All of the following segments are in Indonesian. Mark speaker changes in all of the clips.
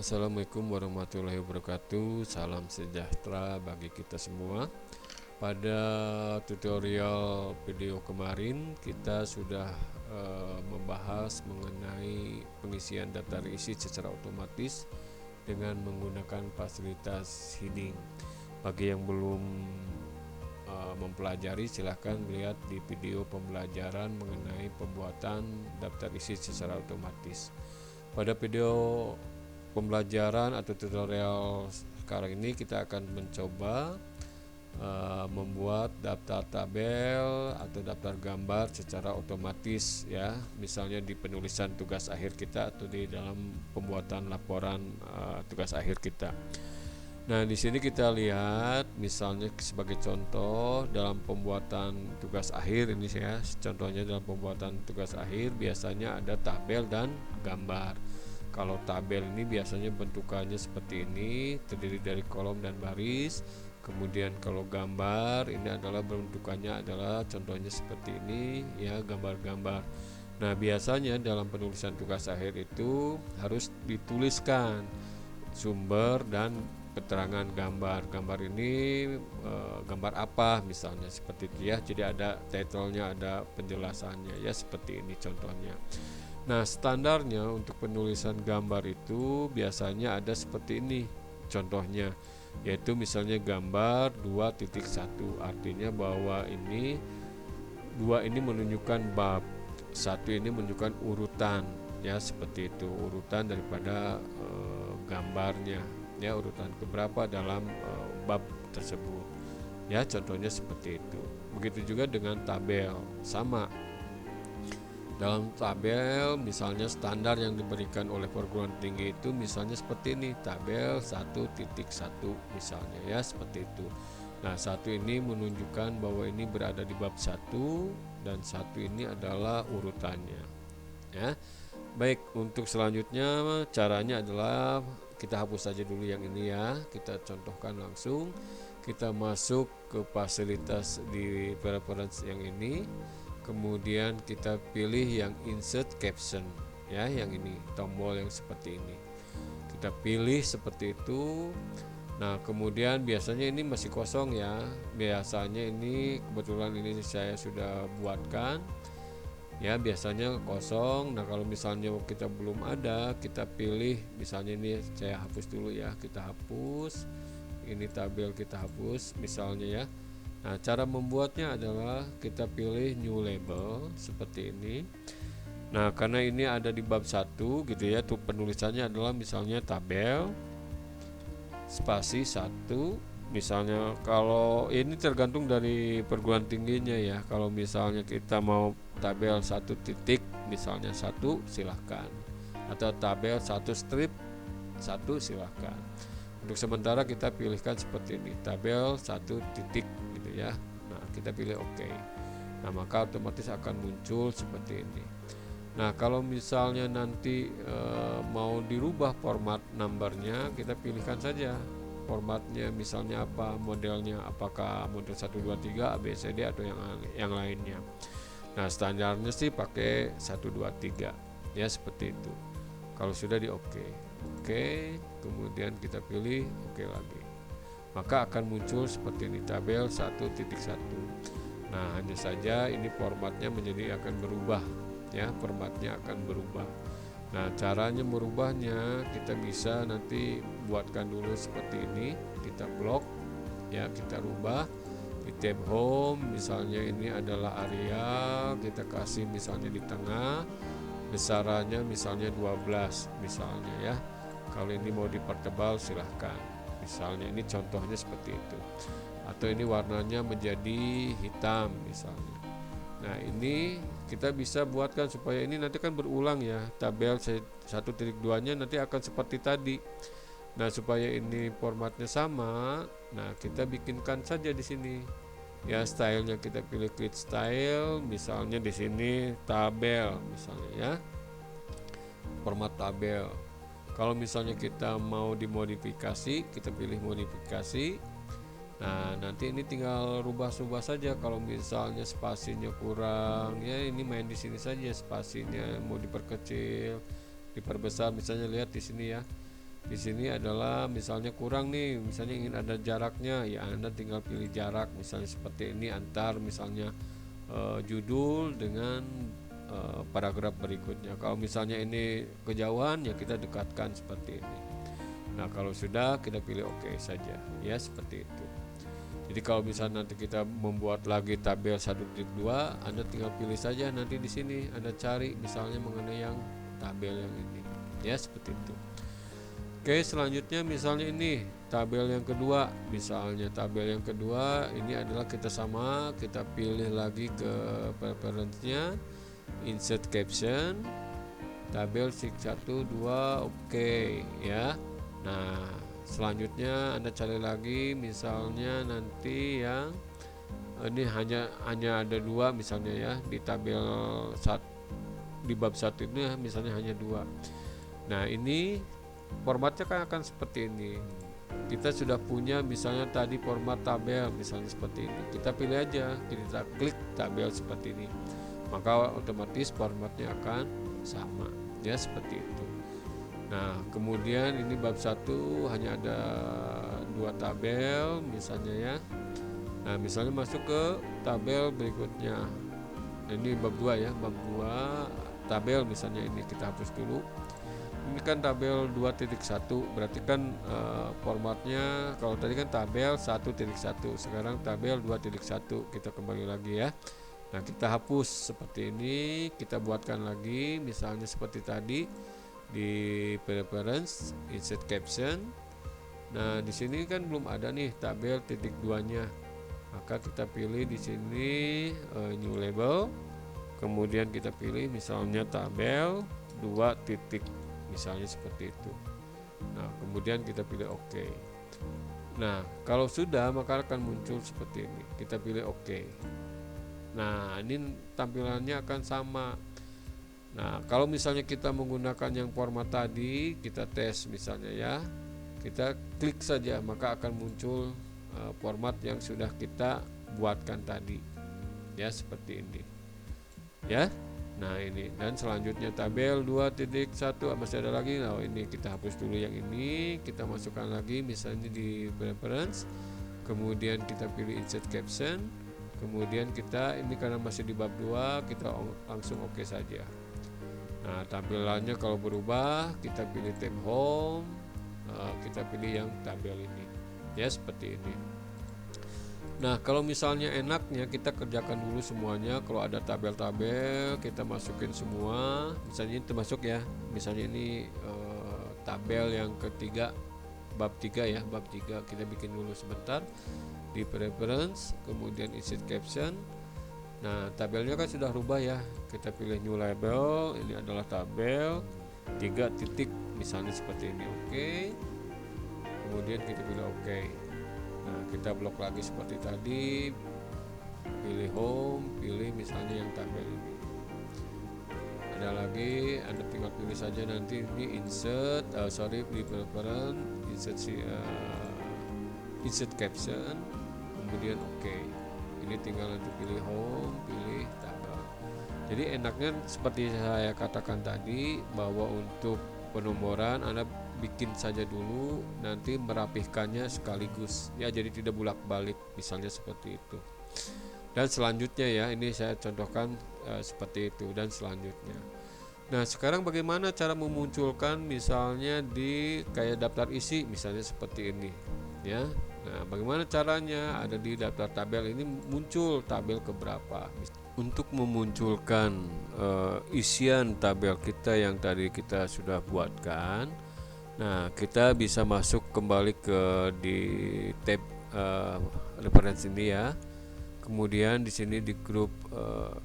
Speaker 1: Assalamualaikum warahmatullahi wabarakatuh. Salam sejahtera bagi kita semua. Pada tutorial video kemarin kita sudah membahas mengenai pengisian daftar isi secara otomatis dengan menggunakan fasilitas heading. Bagi yang belum mempelajari, silahkan lihat di video pembelajaran mengenai pembuatan daftar isi secara otomatis. Pada video pembelajaran atau tutorial sekarang ini kita akan mencoba membuat daftar tabel atau daftar gambar secara otomatis, ya, misalnya di penulisan tugas akhir kita atau di dalam pembuatan laporan tugas akhir kita. Nah, di sini kita lihat misalnya sebagai contoh dalam pembuatan tugas akhir ini, ya, contohnya dalam pembuatan tugas akhir biasanya ada tabel dan gambar. Kalau tabel ini biasanya bentukannya seperti ini, terdiri dari kolom dan baris. Kemudian kalau gambar ini adalah bentukannya adalah contohnya seperti ini, ya, gambar-gambar. Nah, biasanya dalam penulisan tugas akhir itu harus dituliskan sumber dan keterangan gambar. Gambar ini gambar apa misalnya seperti itu, ya. Jadi ada title-nya, ada penjelasannya, ya, seperti ini contohnya. Nah, standarnya untuk penulisan gambar itu biasanya ada seperti ini contohnya, yaitu misalnya gambar 2.1, artinya bahwa ini 2 ini menunjukkan bab, 1 ini menunjukkan urutan, ya, seperti itu, urutan daripada gambarnya, ya, urutan keberapa dalam bab tersebut, ya, contohnya seperti itu. Begitu juga dengan tabel, sama. Dalam tabel misalnya standar yang diberikan oleh perguruan tinggi itu misalnya seperti ini, tabel 1.1 misalnya, ya, seperti itu. Nah, 1 ini menunjukkan bahwa ini berada di bab 1 dan 1 ini adalah urutannya, ya. Baik, untuk selanjutnya caranya adalah kita hapus saja dulu yang ini, ya. Kita contohkan langsung. Kita masuk ke fasilitas di preference yang ini. Kemudian kita pilih yang insert caption, ya, yang ini, tombol yang seperti ini. Kita pilih seperti itu. Nah, kemudian biasanya ini masih kosong, ya. Biasanya ini kebetulan ini saya sudah buatkan, ya, biasanya kosong. Nah, kalau misalnya kita belum ada, kita pilih misalnya ini saya hapus dulu, ya. Kita hapus. Ini tabel kita hapus misalnya, ya. Nah, cara membuatnya adalah kita pilih new label seperti ini. Nah, karena ini ada di bab 1 gitu, ya, tuh penulisannya adalah misalnya tabel spasi 1. Misalnya kalau ini tergantung dari perguruan tingginya, ya. Kalau misalnya kita mau tabel 1 titik misalnya 1, silahkan. Atau tabel 1 strip 1, silahkan. Untuk sementara kita pilihkan seperti ini, tabel 1 titik gitu, ya. Nah, kita pilih OK. Nah, maka otomatis akan muncul seperti ini. Nah, kalau misalnya nanti mau dirubah format numbernya, kita pilihkan saja formatnya, misalnya apa, modelnya, apakah model 1 2 3 ABCD atau yang lainnya. Nah, standarnya sih pakai 1 2 3, ya, seperti itu. Kalau sudah di OK. Oke, kemudian kita pilih OK lagi. Maka akan muncul seperti ini, tabel 1.1. Nah, hanya saja ini formatnya menjadi akan berubah, ya, formatnya akan berubah. Nah, caranya merubahnya kita bisa nanti buatkan dulu seperti ini. Kita blok, ya, kita rubah di tab home, misalnya ini adalah area, kita kasih misalnya di tengah, besarannya misalnya 12 misalnya, ya. Kalau ini mau dipertebal silahkan, misalnya ini contohnya seperti itu. Atau ini warnanya menjadi hitam misalnya. Nah, ini kita bisa buatkan supaya ini nanti kan berulang, ya, tabel 1.2 nya nanti akan seperti tadi. Nah, supaya ini formatnya sama, nah kita bikinkan saja di sini, ya, stylenya kita pilih create style, misalnya di sini tabel misalnya, ya, format tabel. Kalau misalnya kita mau dimodifikasi, kita pilih modifikasi. Nah, nanti ini tinggal rubah-rubah saja. Kalau misalnya spasinya kurang, ya, ini main di sini saja, spasinya mau diperkecil, diperbesar, misalnya lihat di sini, ya. Di sini adalah misalnya kurang nih, misalnya ingin ada jaraknya, ya Anda tinggal pilih jarak, misalnya seperti ini antar misalnya judul dengan paragraf berikutnya. Kalau misalnya ini kejauhan, ya kita dekatkan seperti ini. Nah, kalau sudah kita pilih OK saja, ya seperti itu. Jadi kalau misalnya nanti kita membuat lagi tabel 1.2, Anda tinggal pilih saja nanti di sini Anda cari misalnya mengenai yang tabel yang ini, ya seperti itu. Oke, selanjutnya misalnya ini tabel yang kedua. Misalnya tabel yang kedua ini adalah kita pilih lagi ke preference-nya, insert caption, tabel sheet 1, 2, oke ya. Nah, selanjutnya Anda cari lagi misalnya nanti yang ini hanya ada 2 misalnya ya, di tabel di bab 1 ini misalnya hanya 2. Nah, ini formatnya kan akan seperti ini. Kita sudah punya misalnya tadi format tabel misalnya seperti ini. Kita pilih aja, kita klik tabel seperti ini, maka otomatis formatnya akan sama ya, seperti itu. Nah, kemudian ini bab 1 hanya ada 2 tabel misalnya ya. Nah, misalnya masuk ke tabel berikutnya. Ini bab 2 ya, bab 2 tabel misalnya ini kita hapus dulu. Ini kan tabel 2.1, berarti kan formatnya kalau tadi kan tabel 1.1, sekarang tabel 2.1. Kita kembali lagi ya. Nah, kita hapus seperti ini, kita buatkan lagi misalnya seperti tadi di preference, insert caption. Nah, di sini kan belum ada nih tabel titik 2-nya. Maka kita pilih di sini new label. Kemudian kita pilih misalnya tabel 2 titik misalnya seperti itu. Nah, kemudian kita pilih OK. Nah, kalau sudah maka akan muncul seperti ini. Kita pilih OK. Nah, ini tampilannya akan sama. Nah, kalau misalnya kita menggunakan yang format tadi, kita tes misalnya ya. Kita klik saja maka akan muncul format yang sudah kita buatkan tadi. Ya, seperti ini. Ya. Nah, ini, dan selanjutnya tabel 2.1 masih ada lagi. Nah, ini kita hapus dulu yang ini, kita masukkan lagi misalnya di preference, kemudian kita pilih insert caption, kemudian kita ini karena masih di bab 2 kita langsung OK saja. Nah, tampilannya kalau berubah kita pilih tab home, kita pilih yang tabel ini ya, seperti ini. Nah, kalau misalnya enaknya kita kerjakan dulu semuanya. Kalau ada tabel-tabel kita masukin semua. Misalnya ini termasuk ya, misalnya ini tabel yang ketiga, bab 3 ya, bab 3 kita bikin dulu sebentar di preference, kemudian insert caption. Nah, tabelnya kan sudah rubah ya, kita pilih new label. Ini adalah tabel 3 titik misalnya seperti ini. Oke, kemudian kita pilih OK. Nah, kita blok lagi seperti tadi, pilih home, pilih misalnya yang tabel ini. Ada lagi, Anda tinggal pilih saja nanti ini insert, di preference, insert caption, kemudian OK. Ini tinggal nanti pilih home, pilih tabel. Jadi enaknya seperti saya katakan tadi, bahwa untuk penomoran Anda bikin saja dulu, nanti merapihkannya sekaligus ya, jadi tidak bolak-balik misalnya seperti itu. Dan selanjutnya ya, ini saya contohkan seperti itu. Dan selanjutnya, nah sekarang bagaimana cara memunculkan misalnya di kayak daftar isi misalnya seperti ini ya. Nah, bagaimana caranya? Ada di daftar tabel ini muncul tabel keberapa. Untuk memunculkan isian tabel kita yang tadi kita sudah buatkan, nah kita bisa masuk kembali ke di tab reference ini ya. Kemudian di sini di grup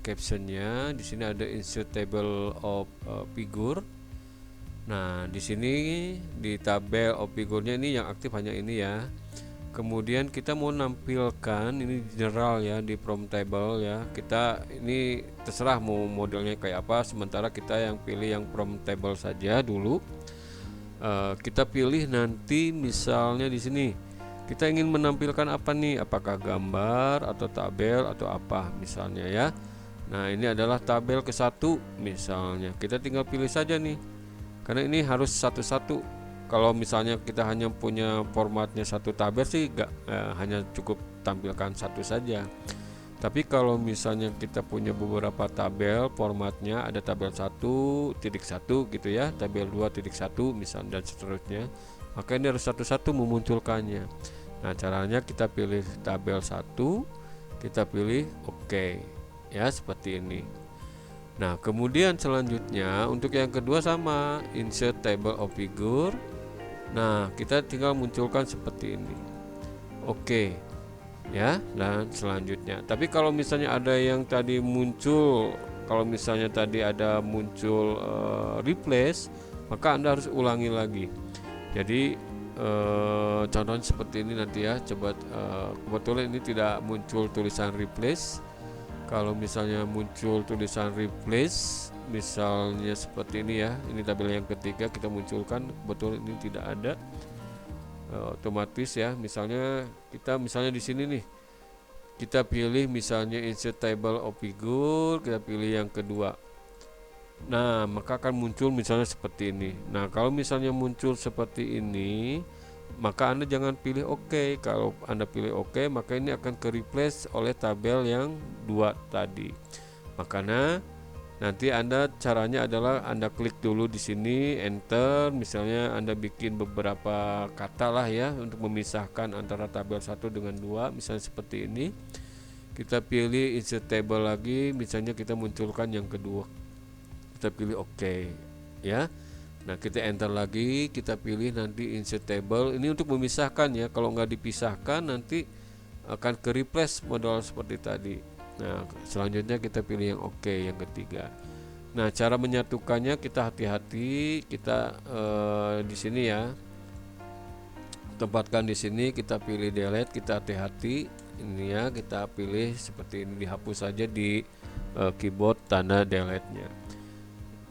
Speaker 1: captionnya, di sini ada insert table of figure. Nah, di sini di tabel of figure-nya ini yang aktif hanya ini ya. Kemudian kita mau nampilkan ini general ya di from table ya. Kita ini terserah mau modelnya kayak apa. Sementara kita yang pilih yang from table saja dulu. Kita pilih nanti misalnya di sini kita ingin menampilkan apa nih? Apakah gambar atau tabel atau apa misalnya ya. Nah, ini adalah tabel ke-1 misalnya. Kita tinggal pilih saja nih. Karena ini harus satu-satu. Kalau misalnya kita hanya punya formatnya satu tabel sih hanya cukup tampilkan satu saja. Tapi kalau misalnya kita punya beberapa tabel formatnya, ada tabel 1.1 gitu ya, tabel 2.1 misalnya, dan seterusnya, maka ini harus satu-satu memunculkannya. Nah, caranya kita pilih tabel 1, kita pilih OK ya, seperti ini. Nah, kemudian selanjutnya untuk yang kedua sama, insert table of figure. Nah, kita tinggal munculkan seperti ini. Oke. Ya, dan selanjutnya. Tapi kalau misalnya ada yang tadi muncul, kalau misalnya tadi ada muncul replace, maka Anda harus ulangi lagi. Jadi contohnya seperti ini nanti ya. Coba kebetulan ini tidak muncul tulisan replace. Kalau misalnya muncul tulisan replace, misalnya seperti ini ya, ini tabel yang ketiga kita munculkan, kebetulan ini tidak ada, otomatis ya. Misalnya kita di sini nih, kita pilih misalnya insert table of figure, kita pilih yang kedua. Nah, maka akan muncul misalnya seperti ini. Nah, kalau misalnya muncul seperti ini, maka Anda jangan pilih OK. Kalau Anda pilih OK, maka ini akan ke replace oleh tabel yang 2 tadi. Makanya nanti Anda caranya adalah Anda klik dulu di sini, enter, misalnya Anda bikin beberapa kata lah ya untuk memisahkan antara tabel 1 dengan 2, misalnya seperti ini. Kita pilih insert table lagi, misalnya kita munculkan yang kedua. Kita pilih OK ya. Nah, kita enter lagi, kita pilih nanti insert table. Ini untuk memisahkan ya. Kalau nggak dipisahkan nanti akan ke replace modal seperti tadi. Nah, selanjutnya kita pilih yang OK yang ketiga. Nah, cara menyatukannya kita hati-hati. Kita di sini ya, tempatkan di sini, kita pilih delete, kita hati-hati. Ini ya, kita pilih seperti ini, dihapus saja di keyboard tanda delete-nya.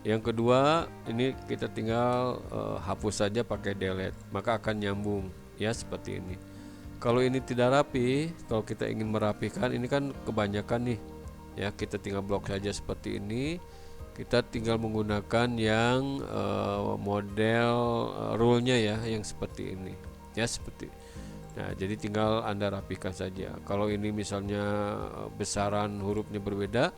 Speaker 1: Yang kedua, ini kita tinggal hapus saja pakai delete, maka akan nyambung ya seperti ini. Kalau ini tidak rapi, kalau kita ingin merapikan, ini kan kebanyakan nih ya, kita tinggal blok saja seperti ini. Kita tinggal menggunakan yang model rule-nya ya, yang seperti ini ya, seperti. Nah, jadi tinggal Anda rapikan saja. Kalau ini misalnya besaran hurufnya berbeda,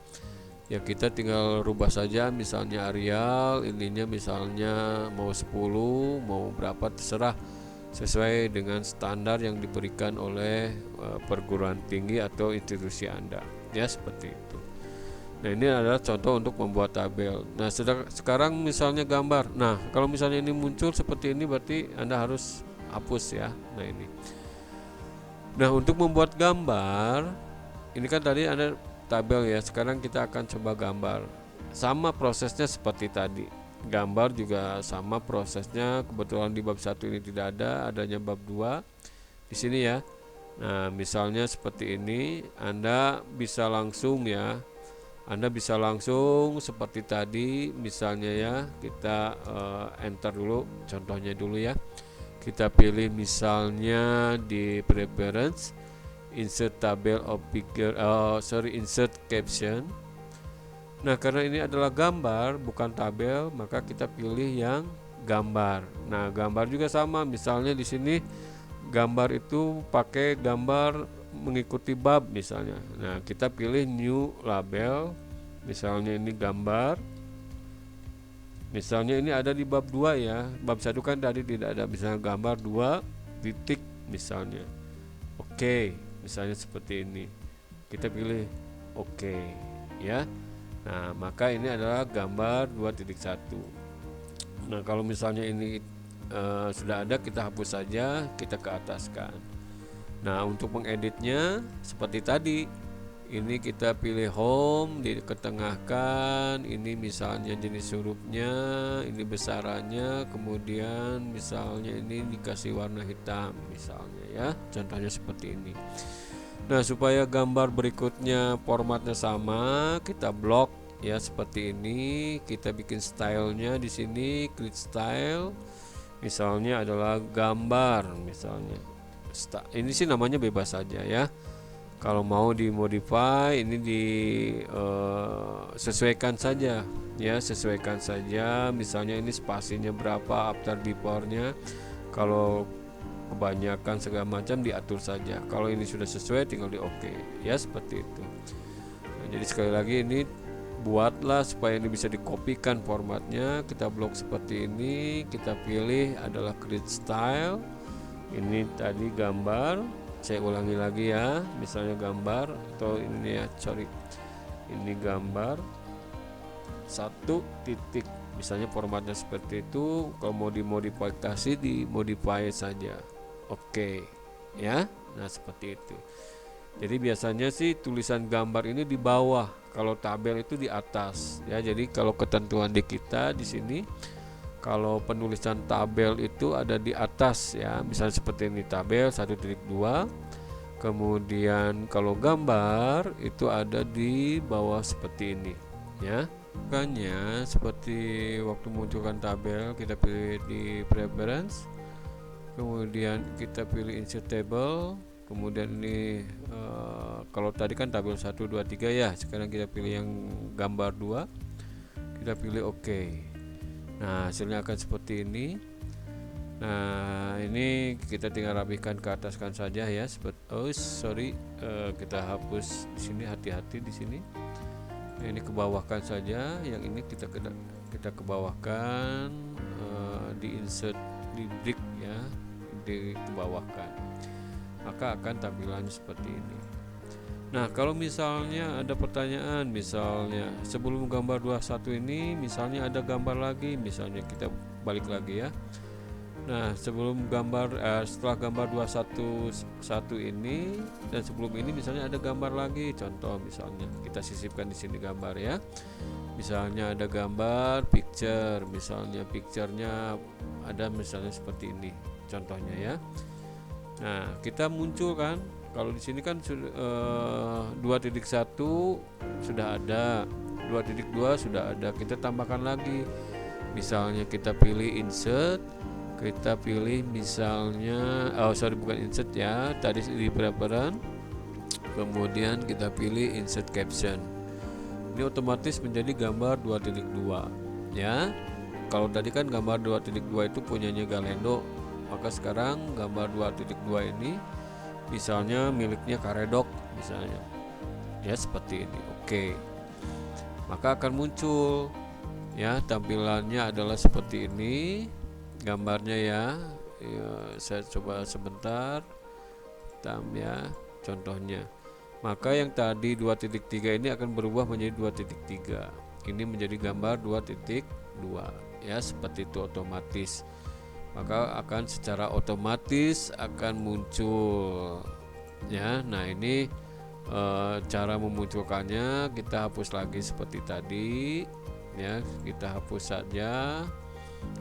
Speaker 1: ya kita tinggal rubah saja, misalnya Arial, ininya misalnya mau 10, mau berapa terserah, sesuai dengan standar yang diberikan oleh perguruan tinggi atau institusi Anda ya, seperti itu. Nah, ini adalah contoh untuk membuat tabel. Nah, sekarang misalnya gambar. Nah, kalau misalnya ini muncul seperti ini, berarti Anda harus hapus ya. Nah, ini. Nah, untuk membuat gambar, ini kan tadi ada tabel ya, sekarang kita akan coba gambar. Sama prosesnya seperti tadi. Gambar juga sama prosesnya. Kebetulan di bab 1 ini tidak ada, adanya bab 2 di sini ya. Nah, misalnya seperti ini, Anda bisa langsung ya. Anda bisa langsung seperti tadi, misalnya ya, kita enter dulu contohnya dulu ya. Kita pilih misalnya di preference, insert table of figure, insert caption. Nah, karena ini adalah gambar bukan tabel, maka kita pilih yang gambar. Nah, gambar juga sama, misalnya di sini gambar itu pakai gambar mengikuti bab misalnya. Nah, kita pilih new label, misalnya ini gambar. Misalnya ini ada di bab 2 ya. Bab 1 kan tadi tidak ada, misalnya gambar 2 titik misalnya. Oke, misalnya seperti ini. Kita pilih oke ya. Nah, maka ini adalah gambar 2.1. Nah, kalau misalnya ini sudah ada, kita hapus saja, kita ke ataskan. Nah, untuk mengeditnya seperti tadi, ini kita pilih home, diketengahkan, ini misalnya jenis hurufnya, ini besarannya, kemudian misalnya ini dikasih warna hitam misalnya ya, contohnya seperti ini. Nah, supaya gambar berikutnya formatnya sama, kita blok ya seperti ini. Kita bikin stylenya di sini, klik style, misalnya adalah gambar misalnya. Ini sih namanya bebas saja ya. Kalau mau dimodify ini sesuaikan saja ya, sesuaikan saja. Misalnya ini spasinya berapa, after before-nya. Kalau kebanyakan segala macam diatur saja. Kalau ini sudah sesuai tinggal di oke ya, seperti itu. Nah, jadi sekali lagi ini buatlah supaya ini bisa dikopikan formatnya. Kita blok seperti ini, kita pilih adalah create style. Ini tadi gambar, saya ulangi lagi ya, misalnya gambar atau ini ya, sorry, ini gambar satu titik, misalnya formatnya seperti itu. Kalau mau dimodifikasi dimodify saja, oke ya. Nah seperti itu. Jadi biasanya sih tulisan gambar ini di bawah, kalau tabel itu di atas ya. Jadi kalau ketentuan di kita di sini, kalau penulisan tabel itu ada di atas ya, misalnya seperti ini tabel 1.2. Kemudian kalau gambar itu ada di bawah seperti ini ya. Makanya seperti waktu munculkan tabel, kita pilih di preference, kemudian kita pilih insert table, kemudian ini kalau tadi kan tabel 1, 2, 3 ya, sekarang kita pilih yang gambar 2, kita pilih oke. Nah hasilnya akan seperti ini. Nah ini kita tinggal rapikan ke ataskan saja ya. Kita hapus di sini, hati-hati di sini. Nah, ini ke bawahkan saja, yang ini kita ke bawahkan, di insert di break ya, di bawahkan, maka akan tampilannya seperti ini. Nah kalau misalnya ada pertanyaan, misalnya sebelum gambar 21 ini misalnya ada gambar lagi, misalnya kita balik lagi ya. Nah sebelum gambar setelah gambar 21 ini dan sebelum ini misalnya ada gambar lagi, contoh misalnya kita sisipkan di sini gambar ya. Misalnya ada gambar picture, misalnya picture-nya ada misalnya seperti ini contohnya ya. Nah kita munculkan, kalau di sini kan 2.1 sudah ada, 2.2 sudah ada, kita tambahkan lagi. Misalnya kita pilih insert, kita pilih misalnya bukan insert ya, tadi di preference, kemudian kita pilih insert caption. Ini otomatis menjadi gambar 2.2 ya. Kalau tadi kan gambar 2.2 itu punyanya Galendo, maka sekarang gambar 2.2 ini misalnya miliknya Karedok misalnya ya, seperti ini. Oke, maka akan muncul ya, tampilannya adalah seperti ini gambarnya ya. Saya coba sebentar ya contohnya. Maka yang tadi 2.3 ini akan berubah menjadi 2.3, ini menjadi gambar 2.2 ya, seperti itu otomatis. Maka akan secara otomatis akan muncul ya. Nah ini cara memunculkannya, kita hapus lagi seperti tadi ya, kita hapus saja,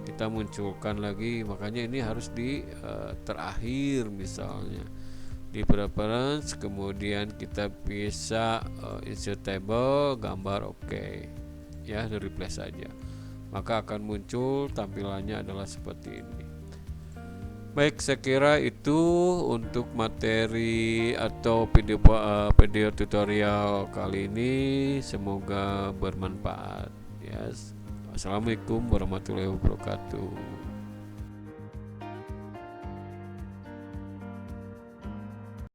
Speaker 1: kita munculkan lagi. Makanya ini harus di terakhir, misalnya di preference, kemudian kita bisa insert table gambar oke ya, di replace saja, maka akan muncul tampilannya adalah seperti ini. Baik, saya kira itu untuk materi atau video tutorial kali ini, semoga bermanfaat ya. Assalamualaikum warahmatullahi wabarakatuh.